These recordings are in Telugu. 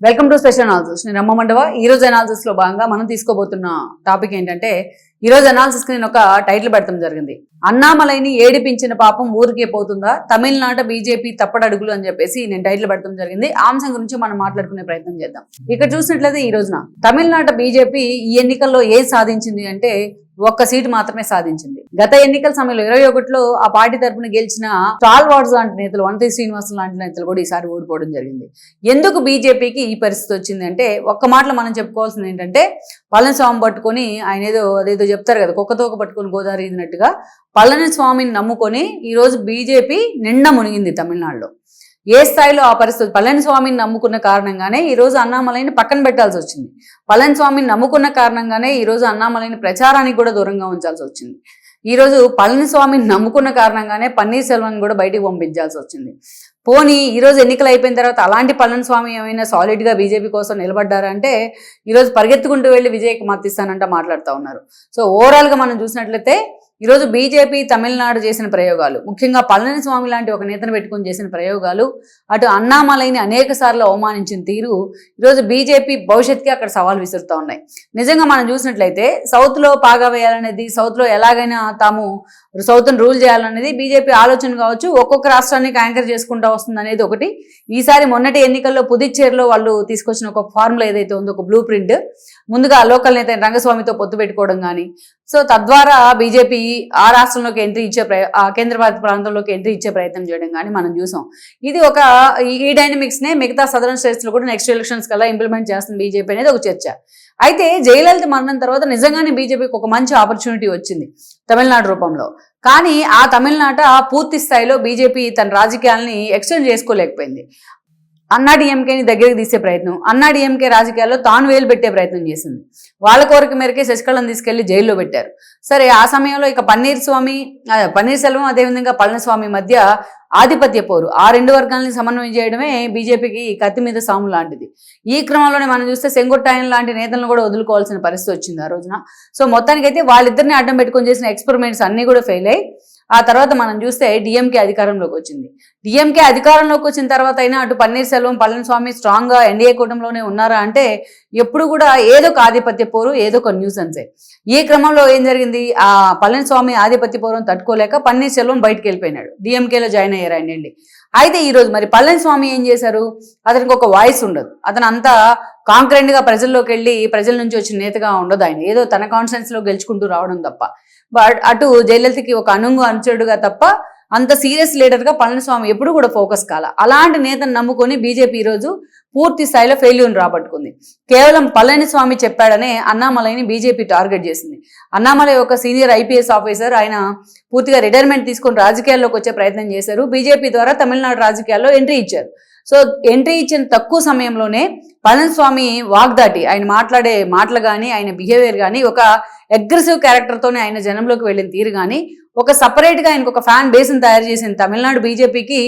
Welcome to special analysis. నేను రమ్మ మండవ. ఈ రోజు అనాలిసిస్ లో భాగంగా మనం తీసుకోబోతున్న టాపిక్ ఏంటంటే, ఈ రోజు అనాలిసిస్ కి నేను ఒక టైటిల్ పెట్టడం జరిగింది. అన్నామలైని ఏడిపించిన పాపం ఊరికే పోతుందా, తమిళనాట బీజేపీ తప్పడడుగులు అని చెప్పేసి నేను టైటిల్ పెట్టడం జరిగింది. ఆ అంశం గురించి మనం మాట్లాడుకునే ప్రయత్నం చేద్దాం. ఇక్కడ చూసినట్లయితే ఈ రోజున తమిళనాట బీజేపీ ఈ ఎన్నికల్లో ఏం సాధించింది అంటే ఒక్క సీటు మాత్రమే సాధించింది. గత ఎన్నికల సమయంలో 21లో ఆ పార్టీ తరఫున గెలిచిన స్టాల్ వార్డ్స్ లాంటి నేతలు, వనతి శ్రీనివాస్ లాంటి నేతలు కూడా ఈసారి ఓడిపోవడం జరిగింది. ఎందుకు బీజేపీకి ఈ పరిస్థితి వచ్చింది అంటే, ఒక్క మాటలో మనం చెప్పుకోవాల్సింది ఏంటంటే, పళనిస్వామి పట్టుకొని ఆయన అదేదో చెప్తారు కదా, కుక్కతోక పట్టుకొని గోదావరి ఇదినట్టుగా పళనిస్వామిని నమ్ముకొని ఈ రోజు బీజేపీ నిండా మునిగింది తమిళనాడులో. ఏ స్థాయిలో ఆ పరిస్థితి, పళనిస్వామిని నమ్ముకున్న కారణంగానే ఈ రోజు అన్నామలైని పక్కన పెట్టాల్సి వచ్చింది. పళనిస్వామిని నమ్ముకున్న కారణంగానే ఈ రోజు అన్నామలైని ప్రచారానికి కూడా దూరంగా ఉంచాల్సి వచ్చింది. ఈ రోజు పళనిస్వామిని నమ్ముకున్న కారణంగానే పన్నీర్ సెల్వన్ కూడా బయటికి పంపించాల్సి వచ్చింది. పోనీ ఈరోజు ఎన్నికలు అయిపోయిన తర్వాత అలాంటి పళనిస్వామి ఏమైనా సాలిడ్గా బీజేపీ కోసం నిలబడ్డారంటే, ఈరోజు పరిగెత్తుకుంటూ వెళ్ళి విజయ్కి మద్దతిస్తానంట మాట్లాడుతూ ఉన్నారు. సో ఓవరాల్గా మనం చూసినట్లయితే ఈరోజు బీజేపీ తమిళనాడు చేసిన ప్రయోగాలు, ముఖ్యంగా పళనిస్వామి లాంటి ఒక నేతను పెట్టుకుని చేసిన ప్రయోగాలు, అటు అన్నామలైని అనేక సార్లు అవమానించిన తీరు ఈరోజు బీజేపీ భవిష్యత్తుకి అక్కడ సవాల్ విసురుతూ ఉన్నాయి. నిజంగా మనం చూసినట్లయితే సౌత్లో పాగా వేయాలనేది, సౌత్లో ఎలాగైనా తాము సౌత్ను రూల్ చేయాలనేది బీజేపీ ఆలోచన కావచ్చు. ఒక్కొక్క రాష్ట్రానికి యాంకర్ చేసుకుంటూ వస్తుంది అనేది ఒకటి. ఈసారి మొన్నటి ఎన్నికల్లో పుదుచ్చేరిలో వాళ్ళు తీసుకొచ్చిన ఒక ఫార్ములా ఏదైతే ఉందో, ఒక బ్లూ ప్రింట్, ముందుగా లోకల్ నేత రంగస్వామితో పొత్తు పెట్టుకోవడం కానీ, సో తద్వారా బీజేపీ ఆ రాష్ట్రంలోకి ఎంట్రీ ఇచ్చే కేంద్రపాలిత ప్రాంతంలోకి ఎంట్రీ ఇచ్చే ప్రయత్నం చేయడం కానీ మనం చూసాం. ఇది ఒక ఈ డైనమిక్స్నే మిగతా సదరన్ స్టేట్స్లో కూడా నెక్స్ట్ ఎలక్షన్స్ కల్లా ఇంప్లిమెంట్ చేస్తుంది బీజేపీ అనేది ఒక చర్చ. అయితే జయలలిత మరణం తర్వాత నిజంగానే బీజేపీకి ఒక మంచి ఆపర్చునిటీ వచ్చింది తమిళనాడు రూపంలో. కానీ ఆ తమిళనాట పూర్తి స్థాయిలో బీజేపీ తన రాజకీయాలని ఎక్స్టెండ్ చేసుకోలేకపోయింది. అన్నా డిఎంకేని దగ్గరికి తీసే ప్రయత్నం, అన్నా డిఎంకే రాజకీయాల్లో తాను వేలు పెట్టే ప్రయత్నం చేసింది. వాళ్ళ కోరిక మేరకే శశికళను తీసుకెళ్లి జైల్లో పెట్టారు. సరే, ఆ సమయంలో ఇక పన్నీర్ సెల్వం అదేవిధంగా పళనిస్వామి మధ్య ఆధిపత్య పోరు, ఆ రెండు వర్గాలని సమన్వయం చేయడమే బీజేపీకి కత్తి మీద సాము లాంటిది. ఈ క్రమంలోనే మనం చూస్తే సెంగుట్టాయన్ లాంటి నేతలను కూడా వదులుకోవాల్సిన పరిస్థితి వచ్చింది ఆ రోజున. సో మొత్తానికైతే వాళ్ళిద్దరిని అడ్డం పెట్టుకొని చేసిన ఎక్స్పెరిమెంట్స్ అన్నీ కూడా ఫెయిల్ అయ్యి ఆ తర్వాత మనం చూస్తే డిఎంకే అధికారంలోకి వచ్చింది. డిఎంకే అధికారంలోకి వచ్చిన తర్వాత అయినా అటు పన్నీర్ సెల్వం, పళనిస్వామి స్ట్రాంగ్గా ఎన్డీఏ కూటమిలోనే ఉన్నారా అంటే ఎప్పుడు కూడా ఏదో ఒక ఆధిపత్య పోరు, ఏదో ఒక న్యూసెన్సే. ఈ క్రమంలో ఏం జరిగింది, ఆ పళనిస్వామి ఆధిపత్య పోరును తట్టుకోలేక పన్నీర్ సెల్వం బయటకు వెళ్ళిపోయినాడు, డిఎంకేలో జాయిన్ అయ్యారు ఆయన వెళ్ళి. అయితే ఈరోజు మరి పళనిస్వామి ఏం చేశారు, అతనికి ఒక వాయిస్ ఉండదు, అతను అంతా కాంక్రెంట్గా ప్రజల్లోకి వెళ్ళి ప్రజల నుంచి వచ్చిన నేతగా ఉండదు. ఆయన ఏదో తన కాన్ఫిడెన్స్లో గెలుచుకుంటూ రావడం తప్ప, అటు జయలలితకి ఒక అనుచరుడుగా తప్ప అంత సీరియస్ లీడర్గా పళనిస్వామి ఎప్పుడు కూడా ఫోకస్ కాల. అలాంటి నేతను నమ్ముకొని బీజేపీ ఈరోజు పూర్తి స్థాయిలో ఫెయిల్యూర్ని రాబట్టుకుంది. కేవలం పళనిస్వామి చెప్పాడనే అన్నామలైని బీజేపీ టార్గెట్ చేసింది. అన్నామలై ఒక సీనియర్ ఐపీఎస్ ఆఫీసర్, ఆయన పూర్తిగా రిటైర్మెంట్ తీసుకొని రాజకీయాల్లోకి వచ్చే ప్రయత్నం చేశారు. బీజేపీ ద్వారా తమిళనాడు రాజకీయాల్లో ఎంట్రీ ఇచ్చారు. సో ఎంట్రీ ఇచ్చిన తక్కువ సమయంలోనే పళనిస్వామి వాగ్దాటి, ఆయన మాట్లాడే మాటలు కానీ, ఆయన బిహేవియర్ కానీ, ఒక అగ్రెసివ్ క్యారెక్టర్తోనే ఆయన జనంలోకి వెళ్ళిన తీరు కానీ, ఒక సపరేట్గా ఆయనకు ఒక ఫ్యాన్ బేస్ని తయారు చేసిన తమిళనాడు బీజేపీకి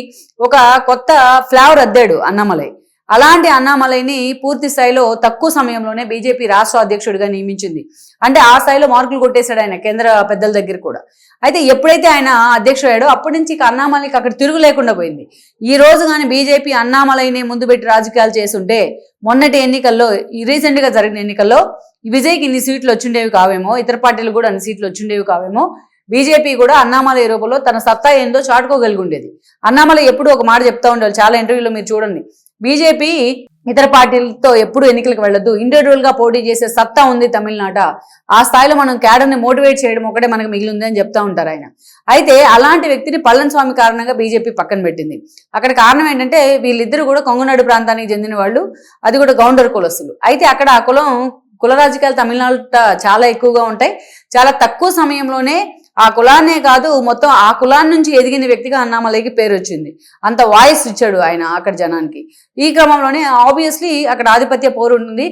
ఒక కొత్త ఫ్లేవర్ అద్దాడు అన్నామలై. అలాంటి అన్నామలైని పూర్తి స్థాయిలో తక్కువ సమయంలోనే బీజేపీ రాష్ట్ర అధ్యక్షుడిగా నియమించింది. అంటే ఆ స్థాయిలో మార్కులు కొట్టేశాడు ఆయన కేంద్ర పెద్దల దగ్గర కూడా. అయితే ఎప్పుడైతే ఆయన అధ్యక్షుడు అయ్యాడో అప్పటి నుంచి అన్నామలైకి అక్కడ తిరుగు లేకుండా పోయింది. ఈ రోజు కానీ బీజేపీ అన్నామలైని ముందు పెట్టి రాజకీయాలు చేస్తుంటే మొన్నటి ఎన్నికల్లో, ఈ రీసెంట్గా జరిగిన ఎన్నికల్లో విజయ్కి ఇన్ని సీట్లు వచ్చిండేవి కావేమో, ఇతర పార్టీలు కూడా అన్ని సీట్లు వచ్చిండేవి కావేమో, బీజేపీ కూడా అన్నామలై రూపంలో తన సత్తా ఏందో చాటుకోగలిగి ఉండేది. అన్నామలై ఎప్పుడు ఒక మాట చెప్తా ఉండేవాళ్ళు, చాలా ఇంటర్వ్యూలో మీరు చూడండి, బీజేపీ ఇతర పార్టీలతో ఎప్పుడు ఎన్నికలకు వెళ్ళొద్దు, ఇండివిజువల్గా పోటీ చేసే సత్తా ఉంది తమిళనాట, ఆ స్థాయిలో మనం క్యాడర్ని మోటివేట్ చేయడం ఒకటే మనకు మిగిలింది అని చెప్తా ఉంటారు ఆయన. అయితే అలాంటి వ్యక్తిని పళనిస్వామి కారణంగా బీజేపీ పక్కన పెట్టింది. అక్కడ కారణం ఏంటంటే వీళ్ళిద్దరూ కూడా కొంగునాడు ప్రాంతానికి చెందిన వాళ్ళు, అది కూడా గౌండర్ కులస్తులు. అయితే అక్కడ ఆ కుల రాజకీయాలు తమిళనాడు చాలా ఎక్కువగా ఉంటాయి. చాలా తక్కువ సమయంలోనే ఆ కులాన్నే కాదు, మొత్తం ఆ కులాన్ని నుంచి ఎదిగిన వ్యక్తిగా అన్నామలైకి పేరు వచ్చింది. అంత వాయిస్ ఇచ్చాడు ఆయన అక్కడ జనానికి. ఈ క్రమంలోనే ఆబ్వియస్లీ అక్కడ ఆధిపత్య పోరు ఉంటుంది.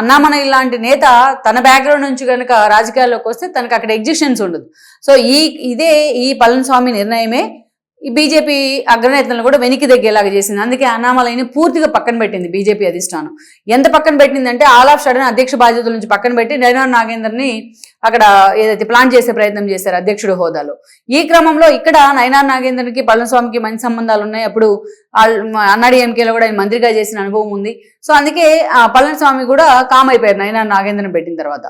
అన్నామలై లాంటి నేత తన బ్యాక్గ్రౌండ్ నుంచి కనుక రాజకీయాల్లోకి వస్తే తనకు అక్కడ ఎగ్జిస్టెన్స్ ఉండదు. సో ఈ పళనిస్వామి నిర్ణయమే ఈ బీజేపీ అగ్రనేతలను కూడా వెనక్కి దగ్గేలాగా చేసింది. అందుకే అన్నామలైని పూర్తిగా పక్కన పెట్టింది బీజేపీ అధిష్టానం. ఎంత పక్కన పెట్టిందంటే ఆల్ ఆఫ్ సడన్ అధ్యక్ష బాధ్యతల నుంచి పక్కన పెట్టి నయనార్ నాగేందర్ని అక్కడ ఏదైతే ప్లాన్ చేసే ప్రయత్నం చేశారు అధ్యక్షుడు హోదాలో. ఈ క్రమంలో ఇక్కడ నయనార్ నాగేంద్రకి పళనిస్వామికి మంచి సంబంధాలు ఉన్నాయి. అప్పుడు అన్నాడీఎంకేలో కూడా ఆయన మంత్రిగా చేసిన అనుభవం ఉంది. సో అందుకే పళనిస్వామి కూడా కామ్ అయిపోయారు నయనార్ నాగేంద్రని పెట్టిన తర్వాత.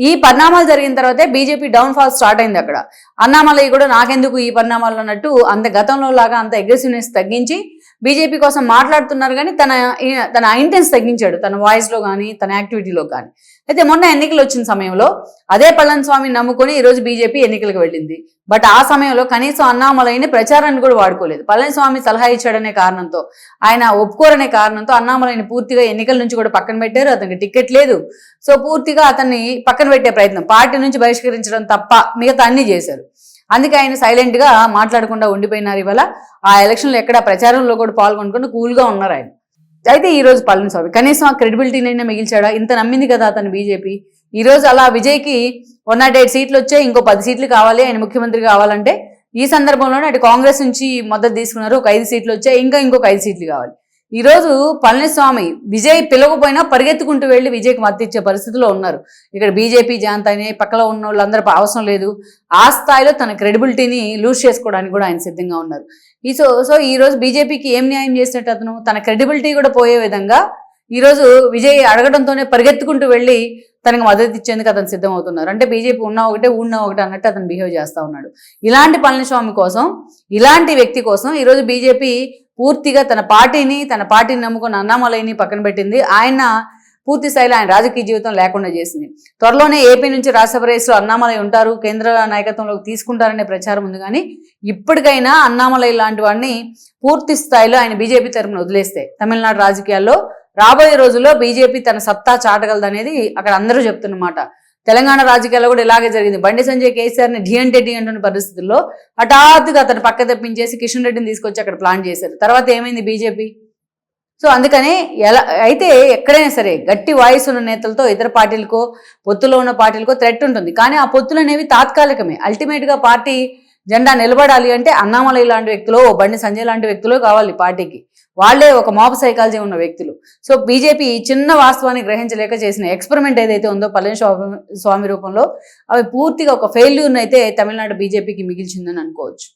ఈ పరిణామాలు జరిగిన తర్వాతే బీజేపీ డౌన్ ఫాల్ స్టార్ట్ అయింది. అక్కడ అన్నామలై కూడా నాకెందుకు ఈ పరిణామాలు అన్నట్టు అంత గతంలో లాగా అంత అగ్రెసివ్నెస్ తగ్గించి బీజేపీ కోసం మాట్లాడుతున్నారు, కానీ తన ఇంటెన్స్ తగ్గించాడు, తన వాయిస్లో కానీ తన యాక్టివిటీలో కానీ. అయితే మొన్న ఎన్నికలు వచ్చిన సమయంలో అదే పళనిస్వామిని నమ్ముకొని ఈరోజు బీజేపీ ఎన్నికలకు వెళ్ళింది. బట్ ఆ సమయంలో కనీసం అన్నామలైని ప్రచారాన్ని కూడా వాడుకోలేదు. పళనిస్వామి సలహా ఇచ్చాడనే కారణంతో, ఆయన ఒప్పుకోరనే కారణంతో అన్నామలైని పూర్తిగా ఎన్నికల నుంచి కూడా పక్కన పెట్టారు. అతనికి టికెట్ లేదు. సో పూర్తిగా అతన్ని పక్కన పెట్టే ప్రయత్నం, పార్టీ నుంచి బహిష్కరించడం తప్ప మిగతా అన్ని చేశారు. అందుకే ఆయన సైలెంట్ గా మాట్లాడకుండా ఉండిపోయినారు. ఇవాళ ఆ ఎలక్షన్లో ఎక్కడ ప్రచారంలో కూడా పాల్గొనకుండా కూల్గా ఉన్నారు ఆయన. అయితే ఈ రోజు పళనిస్వామి కనీసం ఆ క్రెడిబిలిటీనైనా మిగిల్చాడా? ఇంత నమ్మింది కదా అతను బీజేపీ. ఈ రోజు అలా విజయ్కి 108 సీట్లు వచ్చాయి, ఇంకో 10 సీట్లు కావాలి ఆయన ముఖ్యమంత్రి కావాలంటే. ఈ సందర్భంలోనే అటు కాంగ్రెస్ నుంచి మద్దతు తీసుకున్నారు, ఒక 5 సీట్లు వచ్చాయి, ఇంకొక 5 సీట్లు కావాలి. ఈ రోజు పళనిస్వామి విజయ్ పిలవకపోయినా పరిగెత్తుకుంటూ వెళ్లి విజయ్కి మద్దతు ఇచ్చే పరిస్థితిలో ఉన్నారు. ఇక్కడ బీజేపీ జాంతానే పక్కలో ఉన్న వాళ్ళందరూ అవసరం లేదు, ఆ స్థాయిలో తన క్రెడిబిలిటీని లూజ్ చేసుకోవడానికి కూడా ఆయన సిద్ధంగా ఉన్నారు. సో ఈ రోజు బీజేపీకి ఏం న్యాయం చేసినట్టు అతను తన క్రెడిబిలిటీ కూడా పోయే విధంగా ఈ రోజు విజయ్ అడగడంతోనే పరిగెత్తుకుంటూ వెళ్ళి తనకు మద్దతు ఇచ్చేందుకు అతను సిద్ధం అవుతున్నారు. అంటే బీజేపీ ఉన్నా ఒకటే ఊడినా ఒకటే అన్నట్టు అతను బిహేవ్ చేస్తూ ఉన్నాడు. ఇలాంటి పళనిస్వామి కోసం, ఇలాంటి వ్యక్తి కోసం ఈరోజు బీజేపీ పూర్తిగా తన పార్టీని నమ్ముకున్న అన్నామలైని పక్కన పెట్టింది. ఆయన పూర్తి స్థాయిలో ఆయన రాజకీయ జీవితం లేకుండా చేసింది. త్వరలోనే ఏపీ నుంచి రాజ్యసభ రేసులో అన్నామలై ఉంటారు, కేంద్ర నాయకత్వంలోకి తీసుకుంటారనే ప్రచారం ఉంది. కానీ ఇప్పటికైనా అన్నామలై లాంటి వాడిని పూర్తి స్థాయిలో ఆయన బీజేపీ తరఫున వదిలేస్తే తమిళనాడు రాజకీయాల్లో రాబోయే రోజుల్లో బీజేపీ తన సత్తా చాటగలదనేది అక్కడ అందరూ చెప్తున్నమాట. తెలంగాణ రాజకీయాల్లో కూడా ఇలాగే జరిగింది. బండి సంజయ్ కేసీఆర్ని ఢీ అంటున్న పరిస్థితుల్లో హఠాత్తుగా అతను పక్క తెప్పించేసి కిషన్ రెడ్డిని తీసుకొచ్చి అక్కడ ప్లాన్ చేశారు. తర్వాత ఏమైంది బీజేపీ? సో అందుకనే అయితే ఎక్కడైనా సరే గట్టి వాయిస్ ఉన్న నేతలతో ఇతర పార్టీలకో, పొత్తులో ఉన్న పార్టీలకో థ్రెట్ ఉంటుంది. కానీ ఆ పొత్తులు అనేవి తాత్కాలికమే. అల్టిమేట్గా పార్టీ జెండా నిలబడాలి అంటే అన్నామలై లాంటి వ్యక్తులు, బండి సంజయ్ లాంటి వ్యక్తులు కావాలి పార్టీకి. వాళ్లే ఒక మాబ్ సైకాలజీ ఉన్న వ్యక్తులు. సో బీజేపీ చిన్న వాస్తవాన్ని గ్రహించలేక చేసిన ఎక్స్పెరిమెంట్ ఏదైతే ఉందో పళనిస్వామి రూపంలో, అవి పూర్తిగా ఒక ఫెయిల్యూర్ని అయితే తమిళనాడు బీజేపీకి మిగిల్చిందని అనుకోవచ్చు.